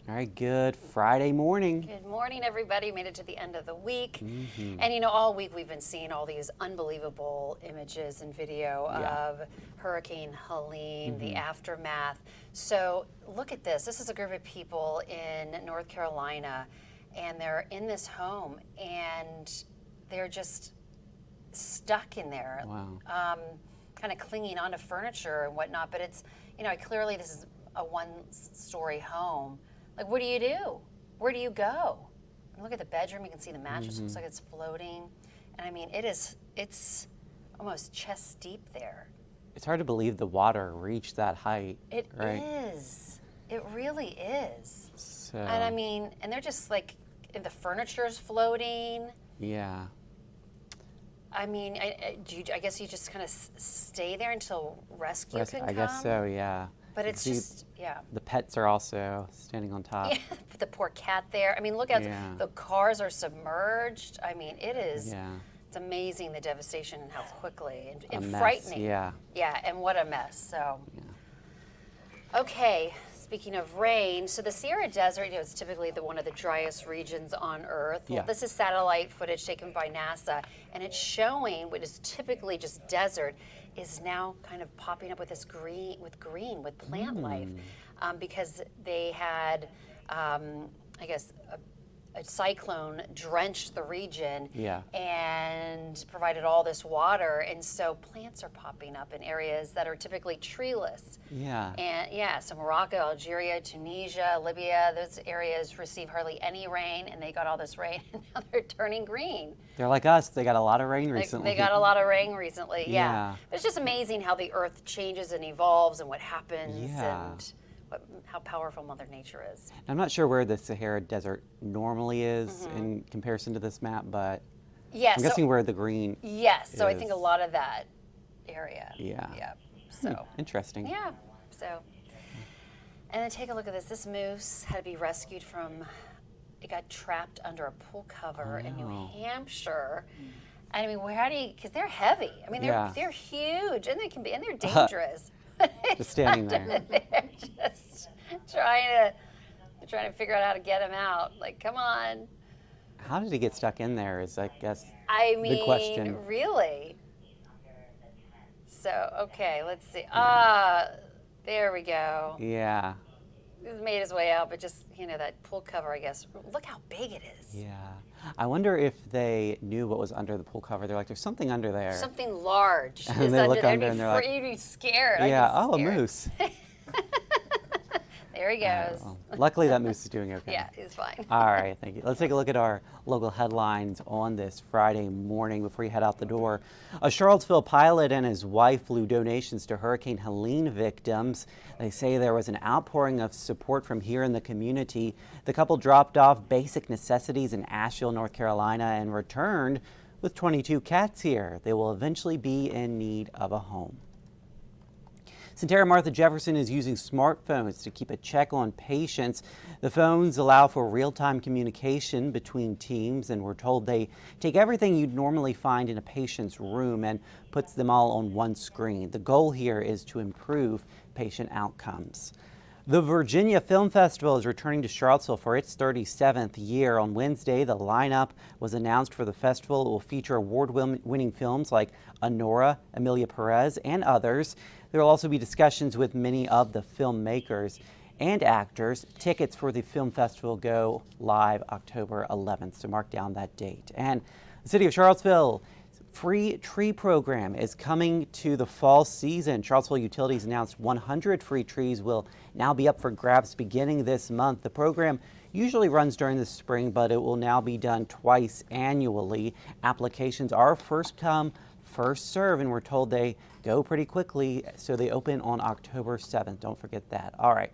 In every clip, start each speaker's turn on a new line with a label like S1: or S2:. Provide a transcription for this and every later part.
S1: All right, good Friday morning.
S2: Good morning, everybody. Made it to the end of the week.
S1: Mm-hmm.
S2: And all week we've been seeing all these unbelievable images and video of Hurricane Helene, the aftermath. So look at this. This is a group of people in North Carolina, and they're in this home, and they're just stuck in there.
S1: Wow.
S2: Kind of clinging onto furniture and whatnot. But it's, clearly this is a one-story home. Like, what do you do? Where do you go? And look at the bedroom. You can see the mattress looks like it's floating. And I mean, it's almost chest deep there.
S1: It's hard to believe the water reached that height.
S2: It
S1: right?
S2: is. It really is.
S1: So,
S2: And I mean, and they're just like, the furniture's floating.
S1: yeah.
S2: I mean, I guess you just kind of stay there until rescue can come?
S1: I guess so, yeah.
S2: But it's
S1: See,
S2: just, yeah.
S1: The pets are also standing on top.
S2: Yeah, the poor cat there. I mean, look at
S1: Yeah.
S2: the cars are submerged. I mean, it is.
S1: Yeah.
S2: It's amazing the devastation and how quickly and
S1: A mess,
S2: frightening.
S1: yeah.
S2: Yeah, and what a mess. So.
S1: Yeah.
S2: Okay. Speaking of rain, so the Sierra Desert, is typically one of the driest regions on Earth. Well,
S1: Yeah.
S2: this is satellite footage taken by NASA, and it's showing what is typically just desert is now kind of popping up with this green, with plant life, because they had, I guess, a cyclone drenched the region
S1: Yeah.
S2: and provided all this water, and so plants are popping up in areas that are typically treeless.
S1: Yeah.
S2: And yeah, so Morocco, Algeria, Tunisia, Libya, those areas receive hardly any rain, and they got all this rain, and now they're turning green.
S1: They're like us. They got a lot of rain recently.
S2: They got a lot of rain recently, yeah.
S1: Yeah.
S2: It's just amazing how the earth changes and evolves and what happens
S1: Yeah.
S2: and how powerful Mother Nature is.
S1: I'm not sure where the Sahara Desert normally is in comparison to this map, but
S2: Yes,
S1: I'm guessing where the green
S2: yes, so I think a
S1: is.
S2: lot of that area.
S1: Yeah.
S2: Yeah, so.
S1: Interesting.
S2: Yeah, so. And then take a look at this. This moose had to be rescued from, it got trapped under a pool cover in New Hampshire. And I mean, how do you, because they're heavy. I mean, they're huge, and they're dangerous.
S1: Just standing there.
S2: They're just trying to figure out how to get him out. Like, come on.
S1: How did he get stuck in there is, I guess,
S2: I
S1: the
S2: mean,
S1: question.
S2: really? So, okay, let's see. There we go.
S1: Yeah.
S2: He's made his way out, but just, that pool cover, I guess. Look how big it is.
S1: Yeah. I wonder if they knew what was under the pool cover. They're like, there's something under there.
S2: Something large
S1: And
S2: is
S1: they
S2: under
S1: look
S2: there.
S1: under and they're like,
S2: You'd be scared.
S1: yeah,
S2: I'd be
S1: a
S2: scared.
S1: moose.
S2: There he goes.
S1: Well, luckily that moose is doing okay.
S2: Yeah, he's fine.
S1: All right, thank you. Let's take a look at our local headlines on this Friday morning before you head out the door. A Charlottesville pilot and his wife flew donations to Hurricane Helene victims. They say there was an outpouring of support from here in the community. The couple dropped off basic necessities in Asheville, North Carolina, and returned with 22 cats here. They will eventually be in need of a home. Centera Martha Jefferson is using smartphones to keep a check on patients. The phones allow for real-time communication between teams, and we're told they take everything you'd normally find in a patient's room and puts them all on one screen. The goal here is to improve patient outcomes. The Virginia Film Festival is returning to Charlottesville for its 37th year. On Wednesday, the lineup was announced for the festival. It will feature award-winning films like Honora, Emilia Perez, and others. There will also be discussions with many of the filmmakers and actors. Tickets for the film festival go live October 11th, so mark down that date. And the City of Charlottesville free tree program is coming to the fall season. Charlottesville Utilities announced 100 free trees will now be up for grabs beginning this month. The program usually runs during the spring, but it will now be done twice annually. Applications are first come, first serve, and we're told they go pretty quickly, so they open on October 7th. Don't forget that. All right.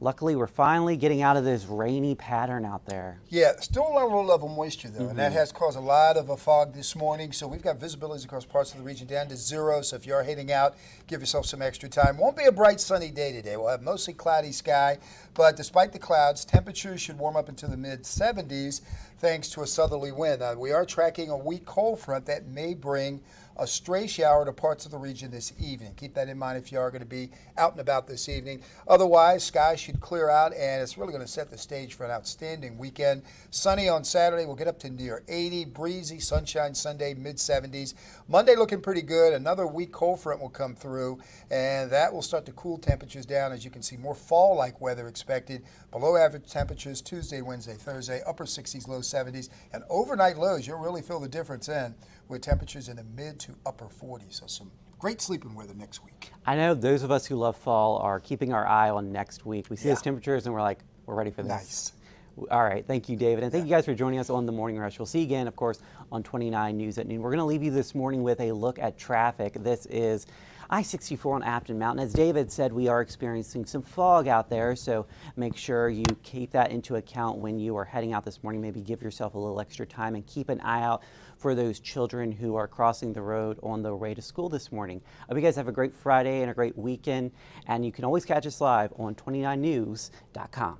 S1: Luckily, we're finally getting out of this rainy pattern out there.
S3: Yeah, still a low level moisture, though, and that has caused a lot of fog this morning. So we've got visibilities across parts of the region down to 0. So if you are heading out, give yourself some extra time. Won't be a bright, sunny day today. We'll have mostly cloudy sky, but despite the clouds, temperatures should warm up into the mid-70s thanks to a southerly wind. We are tracking a weak cold front that may bring a stray shower to parts of the region this evening. Keep that in mind if you are going to be out and about this evening. Otherwise, skies should clear out, and it's really going to set the stage for an outstanding weekend. Sunny on Saturday, we'll get up to near 80. Breezy, sunshine Sunday, mid-70s. Monday looking pretty good. Another weak cold front will come through, and that will start to cool temperatures down. As you can see, more fall-like weather expected. Below average temperatures Tuesday, Wednesday, Thursday, upper 60s, low 70s, and overnight lows, you'll really feel the difference in with temperatures in the mid to upper 40s. So some great sleeping weather next week.
S1: I know those of us who love fall are keeping our eye on next week. We see those temperatures and we're like, we're ready for this.
S3: Nice.
S1: All right, thank you, David. And thank you guys for joining us on The Morning Rush. We'll see you again, of course, on 29 News at noon. We're going to leave you this morning with a look at traffic. This is I-64 on Afton Mountain. As David said, we are experiencing some fog out there, so make sure you keep that into account when you are heading out this morning. Maybe give yourself a little extra time and keep an eye out for those children who are crossing the road on their way to school this morning. I hope you guys have a great Friday and a great weekend, and you can always catch us live on 29news.com.